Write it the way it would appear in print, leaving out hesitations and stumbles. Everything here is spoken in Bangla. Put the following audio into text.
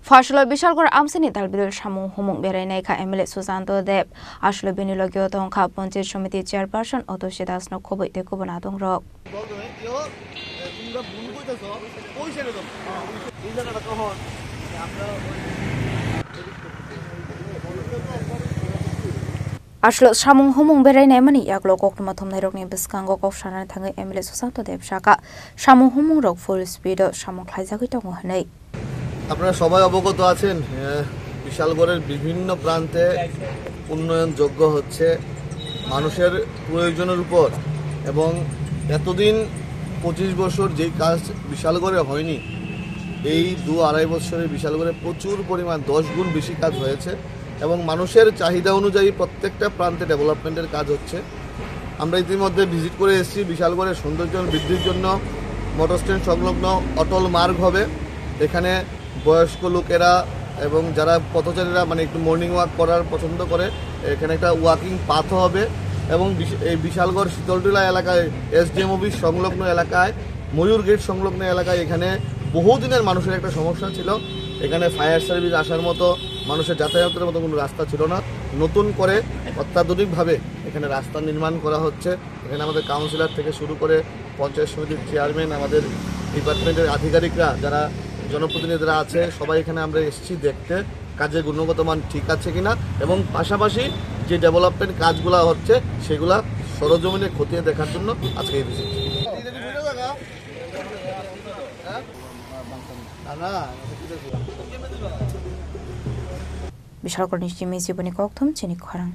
Fashulo Bishalgor Amsini Dalbil Shamu Humung Bereneka Emile Susanto Deb Ashlo Benilogio Tonka Ponte Shomiti Chairperson Otto Shedas no Kobo de Kubonadong Rock. Ashlo Shamu Humung Berenemani Yaglo Kokmatum Nerogni Biskango of Shana Tangi Emile Susanto Deb Shaka Shamu Humung Rock full speed of Shamu Klazakito Hane. আপনারা সবাই অবগত আছেন বিশালগড়ের বিভিন্ন প্রান্তে উন্নয়ন যোগ্য হচ্ছে মানুষের প্রয়োজনের উপর এবং এতদিন 25 বছর যেই কাজ বিশালগড়ে হয়নি এই 2-2.5 বছরে বিশালগড়ে প্রচুর পরিমাণ 10 গুণ বেশি কাজ হয়েছে এবং মানুষের চাহিদা অনুযায়ী প্রত্যেকটা প্রান্তে ডেভেলপমেন্টের কাজ হচ্ছে আমরা ইতিমধ্যে ভিজিট করে এসেছি বিশালগড়ের সৌন্দর্য বৃদ্ধির জন্য মোটর স্ট্যান্ড সংলগ্ন অটল মার্গ হবে এখানে বয়স্ক লোকেরা এবং যারা পথচারীরা মানে একটু মর্নিং ওয়াক করার পছন্দ করে এখানে একটা ওয়াকিং পাথ হবে এবং এই বিশালগড় শীতলটিলা এলাকায় এসডিএম অফিস সংলগ্ন এলাকায় ময়ূর গেট সংলগ্ন এলাকায় এখানে বহুদিনের মানুষের একটা সমস্যা ছিল এখানে ফায়ার সার্ভিস আসার মতো মানুষের যাতায়াতের মতো কোনো রাস্তা ছিল না নতুন করে অত্যাধুনিকভাবে এখানে রাস্তা নির্মাণ করা হচ্ছে এখানে আমাদের কাউন্সিলর থেকে শুরু করে পঞ্চায়েত সমিতির চেয়ারম্যান আমাদের ডিপার্টমেন্টের আধিকারিকরা যারা জনপ্রতিনিধিরা আছে সবাই এখানে আমরা এসেছি দেখতে কাজের গুণগত মান ঠিক আছে কিনা এবং পাশাপাশি যে ডেভেলপমেন্ট কাজগুলো হচ্ছে সেগুলা সরজমিনে খতিয়ে দেখার জন্য আজকে এই ভিজিট বিশালগড় নিশ্চিত জীবনী কক্থম চিনি খরাং